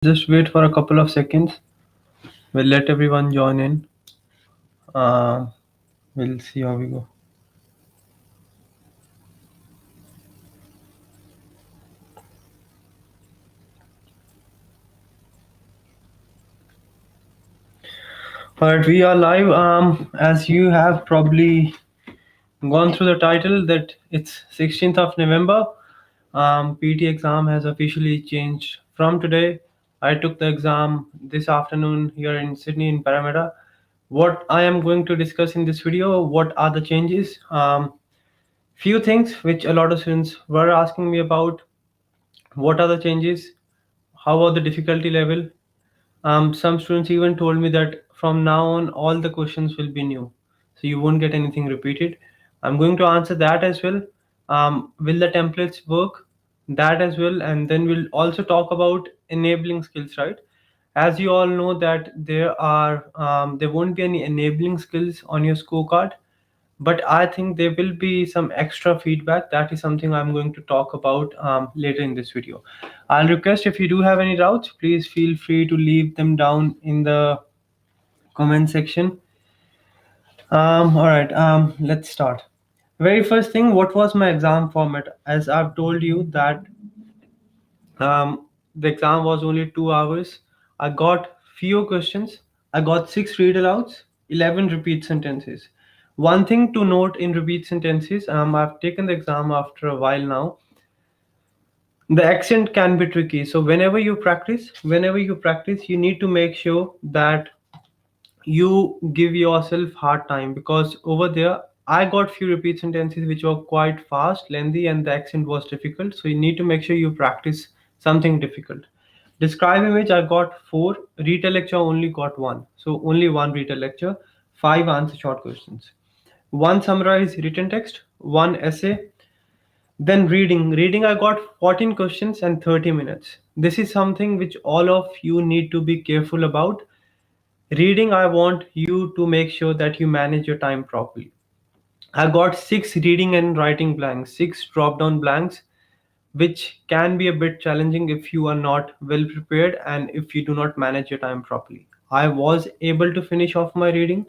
Just wait for a couple of seconds. We'll let everyone join in. Uh, we'll see how we go. All right, we are live. As you have probably gone through the title, that it's 16th of November. PT exam has officially changed from today. I took the exam this afternoon here in Sydney in Parramatta. What I am going to discuss in this video, what are the changes? Few things which a lot of students were asking me about. What are the changes? How about the difficulty level? Some students even told me that from now on, all the questions will be new. So you won't get anything repeated. I'm going to answer that as well. Will the templates work? That as well. And then we'll also talk about enabling skills, right? As you all know that there won't be any enabling skills on your scorecard, but I think there will be some extra feedback. That is something I'm going to talk about later in this video. I'll request, if you do have any doubts, please feel free to leave them down in the comment section. All right, let's start. Very first thing, what was my exam format? As I've told you that the exam was only 2 hours. I got few questions. I got six read alouds, 11 repeat sentences. One thing to note in repeat sentences, I've taken the exam after a while now. The accent can be tricky. So whenever you practice, you need to make sure that you give yourself hard time, because over there I got few repeat sentences which were quite fast, lengthy, and the accent was difficult. So you need to make sure you practice something difficult. Describe image, I got four. Retail lecture only got one. So only one retail lecture, five answer short questions. One summarize written text, one essay. Then reading I got 14 questions and 30 minutes. This is something which all of you need to be careful about. Reading, I want you to make sure that you manage your time properly. I got six reading and writing blanks, six drop down blanks, which can be a bit challenging if you are not well prepared and if you do not manage your time properly. I was able to finish off my reading.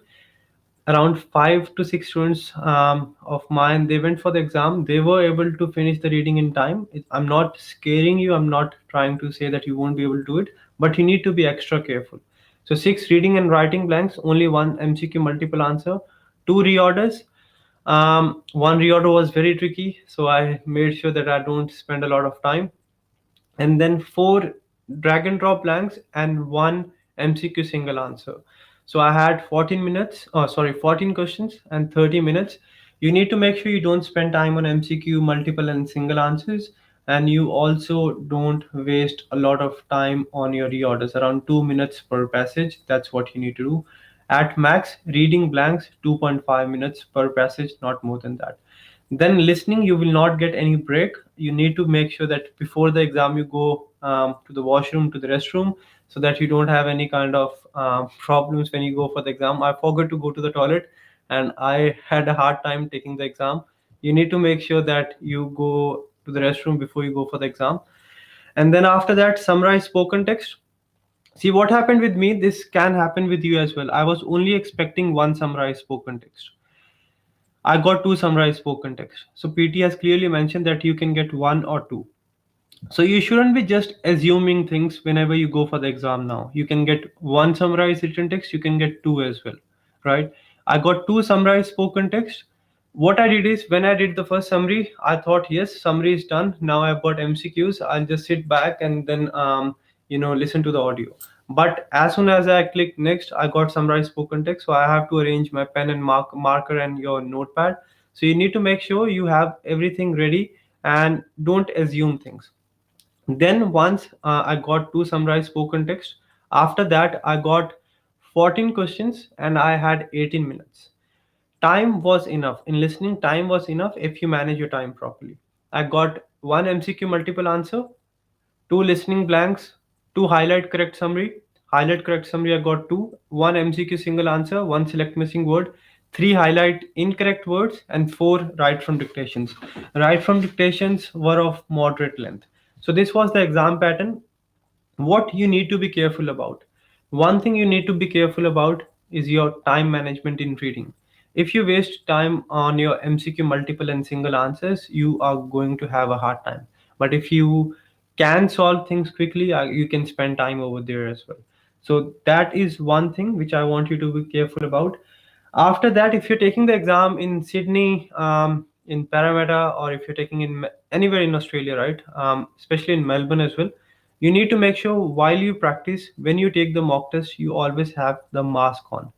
Around five to six students of mine, they went for the exam. They were able to finish the reading in time. I'm not scaring you. I'm not trying to say that you won't be able to do it, but you need to be extra careful. So six reading and writing blanks, only one MCQ multiple answer, two reorders. One reorder was very tricky, so I made sure that I don't spend a lot of time. And then four drag and drop blanks and one MCQ single answer. So I had 14 minutes, 14 questions and 30 minutes. You need to make sure you don't spend time on MCQ, multiple and single answers, and you also don't waste a lot of time on your reorders, around 2 minutes per passage. That's what you need to do. At max, reading blanks 2.5 minutes per passage, not more than that. Then listening, you will not get any break. You need to make sure that before the exam you go to the washroom, to the restroom, so that you don't have any kind of problems when you go for the exam. I forgot to go to the toilet and I had a hard time taking the exam. You need to make sure that you go to the restroom before you go for the exam. And then after that, summarize spoken text. See what happened with me, this can happen with you as well. I was only expecting one summarized spoken text. I got two summarized spoken text. So PT has clearly mentioned that you can get one or two. So you shouldn't be just assuming things whenever you go for the exam now. You can get one summarized written text, you can get two as well, right? I got two summarized spoken text. What I did is, when I did the first summary, I thought, yes, summary is done. Now I've got MCQs. I'll just sit back and then listen to the audio. But as soon as I click next, I got summarized spoken text. So I have to arrange my pen and marker and your notepad. So you need to make sure you have everything ready and don't assume things. Then once I got two summarized spoken text, after that I got 14 questions and I had 18 minutes. Time was enough. In listening, time was enough if you manage your time properly. I got one MCQ multiple answer, two listening blanks, two highlight correct summary. Highlight correct summary I got two, one MCQ single answer, one select missing word, three highlight incorrect words, and four write from dictations. Write from dictations were of moderate length. So this was the exam pattern. What you need to be careful about, one thing you need to be careful about is your time management in reading. If you waste time on your MCQ multiple and single answers, you are going to have a hard time. But if you can solve things quickly, you can spend time over there as well. So that is one thing which I want you to be careful about. After that, if you're taking the exam in Sydney, in Parramatta, or if you're taking in anywhere in Australia, right, especially in Melbourne as well, you need to make sure while you practice, when you take the mock test, you always have the mask on.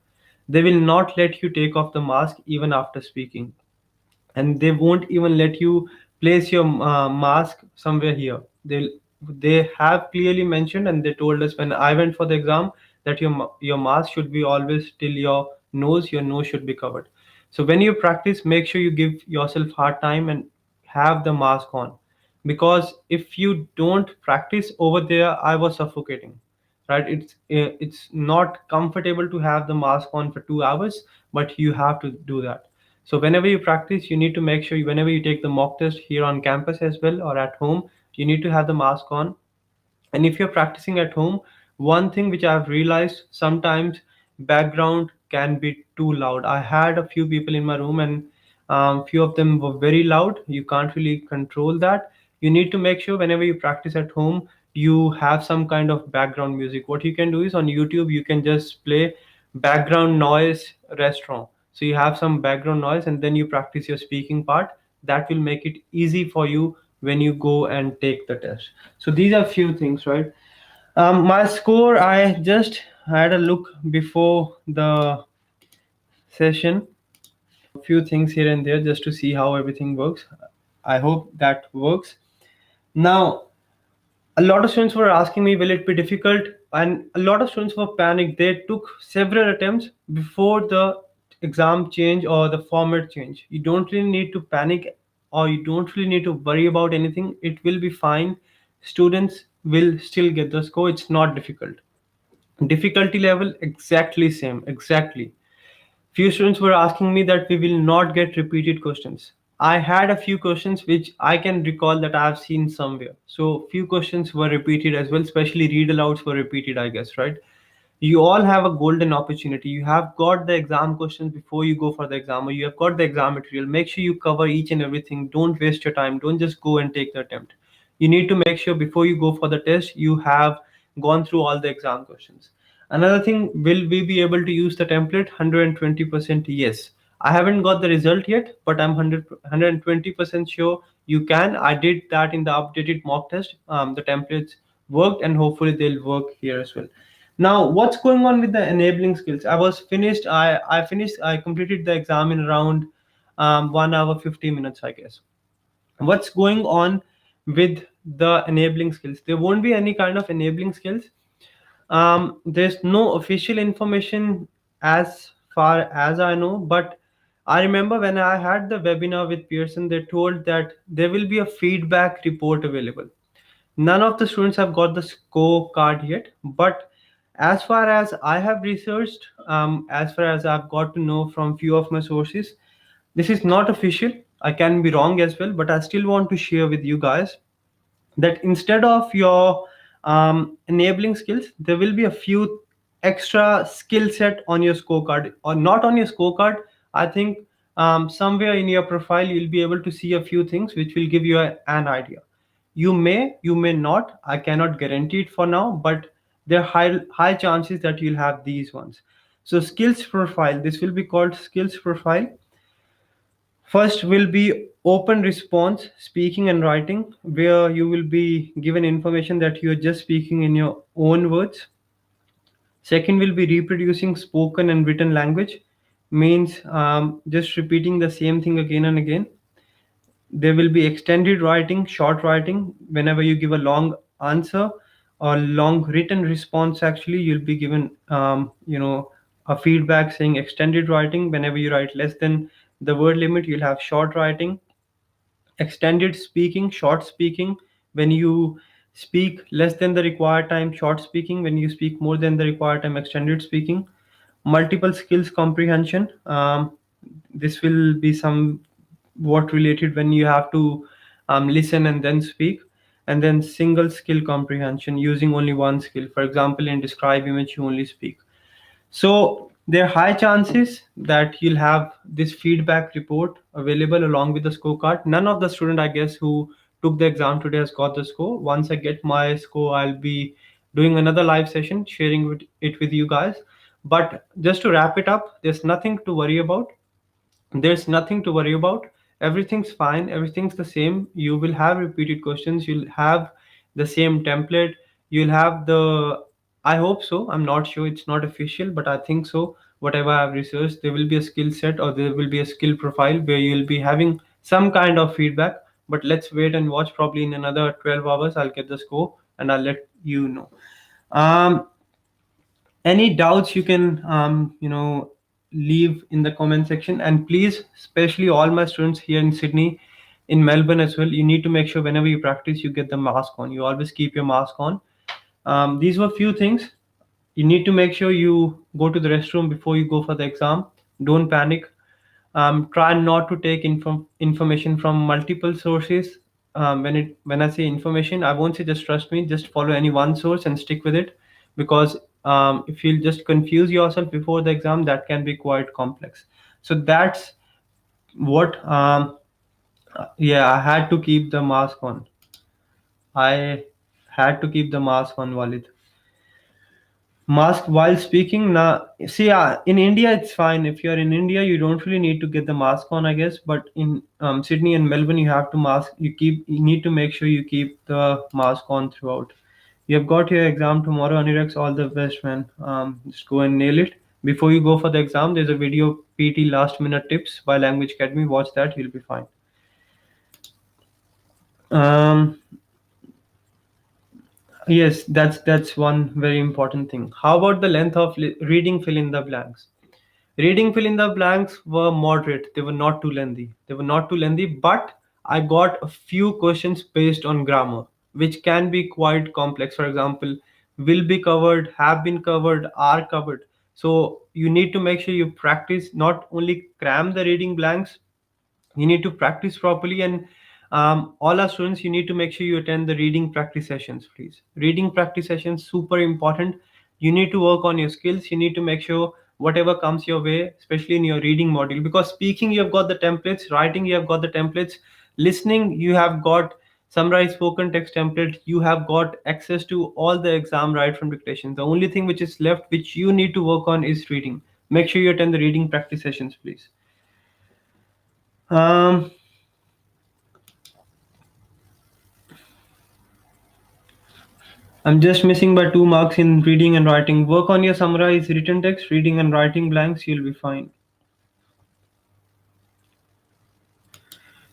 They will not let you take off the mask even after speaking, and they won't even let you place your mask somewhere here. They have clearly mentioned, and they told us when I went for the exam, that your mask should be always till your nose should be covered. So when you practice, make sure you give yourself hard time and have the mask on, because if you don't practice over there, I was suffocating, right? It's not comfortable to have the mask on for 2 hours, but you have to do that. So whenever you practice, you need to make sure whenever you take the mock test here on campus as well or at home, you need to have the mask on. And if you're practicing at home, one thing which I've realized, sometimes background can be too loud. I had a few people in my room, and few of them were very loud. You can't really control that. You need to make sure whenever you practice at home, you have some kind of background music. What you can do is on YouTube, you can just play background noise restaurant. So you have some background noise, and then you practice your speaking part. That will make it easy for you when you go and take the test. So these are few things, right? My score, I just had a look before the session, few things here and there just to see how everything works. I hope that works. Now, a lot of students were asking me, will it be difficult? And a lot of students were panicked. They took several attempts before the exam change or the format change. You don't really need to panic, or you don't really need to worry about anything. It will be fine. Students will still get the score. It's not difficult. Difficulty level exactly same, exactly. Few students were asking me that we will not get repeated questions. I had a few questions which I can recall that I have seen somewhere. So few questions were repeated as well, especially read alouds were repeated, I guess, right? You all have a golden opportunity. You have got the exam questions before you go for the exam, or you have got the exam material. Make sure you cover each and everything. Don't waste your time. Don't just go and take the attempt. You need to make sure before you go for the test, you have gone through all the exam questions. Another thing, will we be able to use the template? 120% yes. I haven't got the result yet, but I'm 120% sure you can. I did that in the updated mock test. The templates worked, and hopefully they'll work here as well. Now, what's going on with the enabling skills? I completed the exam in around 1 hour 50 minutes, I guess. What's going on with the enabling skills? There won't be any kind of enabling skills. There's no official information as far as I know, but I remember when I had the webinar with Pearson, they told that there will be a feedback report available. None of the students have got the scorecard yet, but as far as I have researched, as far as I've got to know from few of my sources, this is not official. I can be wrong as well, but I still want to share with you guys that instead of your enabling skills, there will be a few extra skill set on your scorecard, or not on your scorecard. I think somewhere in your profile you'll be able to see a few things which will give you an idea. You may not. I cannot guarantee it for now, but there are high chances that you'll have these ones. So skills profile. This will be called skills profile. First will be open response, speaking and writing, where you will be given information that you are just speaking in your own words. Second will be reproducing spoken and written language, means just repeating the same thing again and again. There will be extended writing, short writing. Whenever you give a long answer or long written response, actually, you'll be given, a feedback saying extended writing. Whenever you write less than the word limit, you'll have short writing. Extended speaking, short speaking. When you speak less than the required time, short speaking. When you speak more than the required time, extended speaking. Multiple skills comprehension. This will be some what related when you have to listen and then speak. and then single skill comprehension using only one skill. For example, in describe image, you only speak. So there are high chances that you'll have this feedback report available along with the scorecard. None of the student, I guess, who took the exam today has got the score. Once I get my score, I'll be doing another live session, sharing it with you guys. But just to wrap it up, there's nothing to worry about. There's nothing to worry about. Everything's fine. Everything's the same. You will have repeated questions. You'll have the same template. You'll have the, I hope so. I'm not sure. It's not official, but I think so. Whatever I've researched, there will be a skill set or there will be a skill profile where you'll be having some kind of feedback. But let's wait and watch. Probably in another 12 hours, I'll get the score and I'll let you know. Um, any doubts you can leave in the comment section, and please, especially all my students here in Sydney, in Melbourne as well, you need to make sure whenever you practice you get the mask on. You always keep your mask on. These were few things. You need to make sure you go to the restroom before you go for the exam. Don't panic. Try not to take information from multiple sources. When I say information, I won't say just trust me. Just follow any one source and stick with it, because if you just confuse yourself before the exam, that can be quite complex. So that's what. Yeah, I had to keep the mask on. I had to keep the mask on, Walid. Mask while speaking. Now, see, in India it's fine. If you're in India, you don't really need to get the mask on, I guess. But in Sydney and Melbourne, you have to mask. You need to make sure you keep the mask on throughout. You have got your exam tomorrow, Anirex. All the best, man. Just go and nail it. Before you go for the exam, there's a video PT last minute tips by Language Academy. Watch that. You'll be fine. Um, yes, that's one very important thing. How about the length of reading fill in the blanks? Reading fill in the blanks were moderate. They were not too lengthy. They were not too lengthy, but I got a few questions based on grammar, which can be quite complex. For example, will be covered, have been covered, are covered. So you need to make sure you practice, not only cram the reading blanks, you need to practice properly. And all our students, you need to make sure you attend the reading practice sessions, please. Reading practice sessions, super important. You need to work on your skills. You need to make sure whatever comes your way, especially in your reading module, because speaking you have got the templates, writing you have got the templates, listening you have got summarized spoken text template, you have got access to all the exam right from dictation. The only thing which is left which you need to work on is reading. Make sure you attend the reading practice sessions, please. um I'm just missing by 2 marks in reading and writing. Work on your summarized written text, reading and writing blanks, you'll be fine.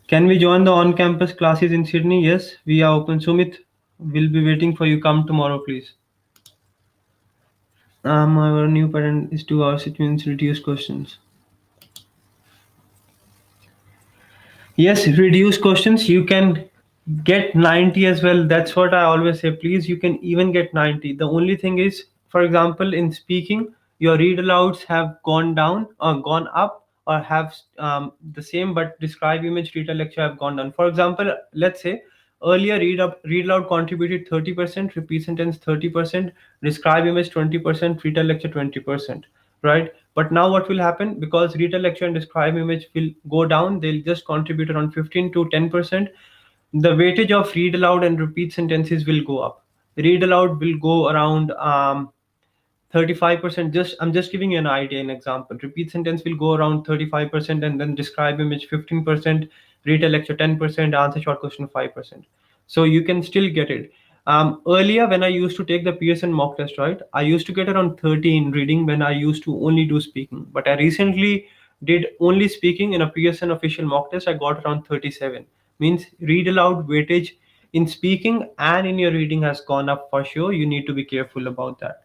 Can we join the on campus classes in Sydney? Yes, we are open. Sumit, we'll be waiting for you. Come tomorrow, please. Our new pattern is 2 hours, it means reduce questions. Yes, reduce questions. You can get 90 as well. That's what I always say. Please, you can even get 90. The only thing is, for example, in speaking, your read alouds have gone down or gone up, or have the same, but describe image reader lecture have gone down. For example, let's say earlier read aloud contributed 30%, repeat sentence 30%, describe image 20%, reader lecture 20%, right? But now what will happen, because reader lecture and describe image will go down, they'll just contribute around 15 to 10%. The weightage of read aloud and repeat sentences will go up. Read aloud will go around 35%. Just I'm just giving you an idea, an example. Repeat sentence will go around 35%, and then describe image 15%, read a lecture 10%, answer short question 5%. So you can still get it. Earlier when I used to take the Pearson mock test, right, I used to get around 30 in reading when I used to only do speaking. But I recently did only speaking in a Pearson official mock test. I got around 37. Means read aloud weightage in speaking and in your reading has gone up for sure. You need to be careful about that.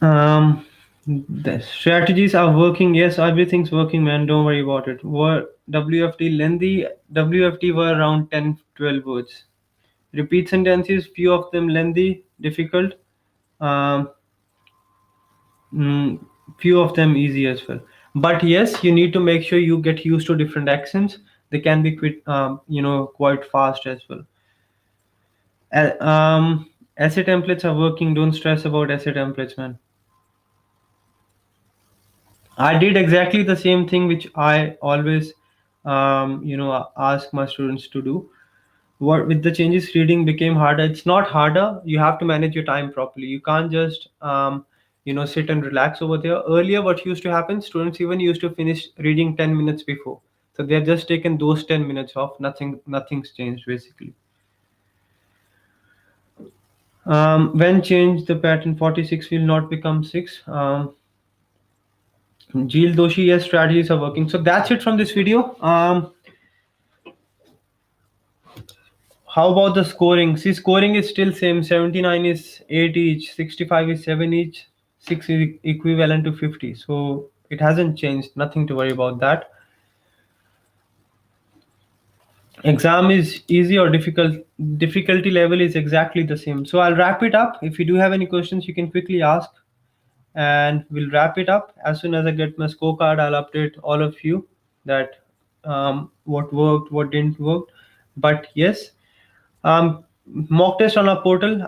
The strategies are working. Yes, everything's working, man. Don't worry about it. Were WFT lengthy? WFT were around 10, 12 words. Repeat sentences, few of them lengthy, difficult. Um, mm, Few of them easy as well. But yes, you need to make sure you get used to different accents. they can be quite fast as well. Essay templates are working. Don't stress about essay templates, man. I did exactly the same thing which I always ask my students to do. What with the changes, reading became harder. It's not harder, you have to manage your time properly. You can't just sit and relax over there. Earlier what used to happen, students even used to finish reading 10 minutes before, so they've just taken those 10 minutes off. Nothing's changed basically. When change the pattern, 46 will not become 6. Jeel Doshi, yes, strategies are working. So that's it from this video. How about the scoring? See, scoring is still same. 79 is 8 each, 65 is 7 each, 6 is equivalent to 50. So it hasn't changed. Nothing to worry about that. Exam is easy or difficult. Difficulty level is exactly the same. So I'll wrap it up. If you do have any questions, you can quickly ask, and we'll wrap it up. As soon as I get my scorecard, I'll update all of you that what worked, what didn't work. But yes, mock test on our portal.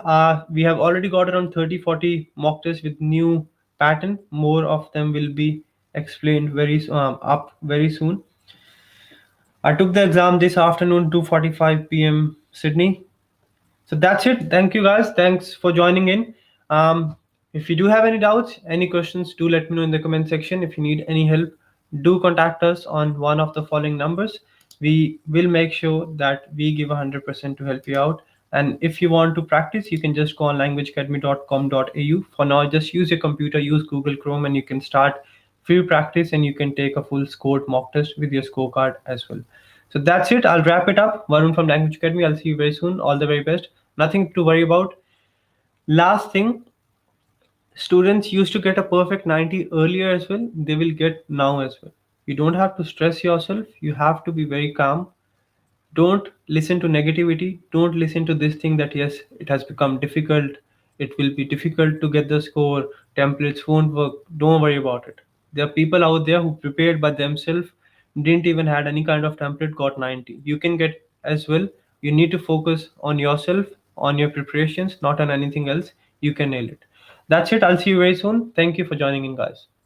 We have already got around 30-40 mock tests with new pattern. More of them will be explained up very soon. I took the exam this afternoon, 2:45 p.m. Sydney. So that's it. Thank you guys. Thanks for joining in. If you do have any doubts, any questions, do let me know in the comment section. If you need any help, do contact us on one of the following numbers. We will make sure that we give 100% to help you out. And if you want to practice, you can just go on languageacademy.com.au. For now, just use your computer, use Google Chrome, and you can start free practice, and you can take a full scored mock test with your scorecard as well. So that's it. I'll wrap it up. Varun from Language Academy. I'll see you very soon. All the very best. Nothing to worry about. Last thing, students used to get a perfect 90 earlier as well. They will get now as well. You don't have to stress yourself. You have to be very calm. Don't listen to negativity. Don't listen to this thing that yes, it has become difficult. It will be difficult to get the score. Templates won't work. Don't worry about it. There are people out there who prepared by themselves, didn't even had any kind of template, got 90. You can get as well. You need to focus on yourself, on your preparations, not on anything else. You can nail it. That's it. I'll see you very soon. Thank you for joining in, guys.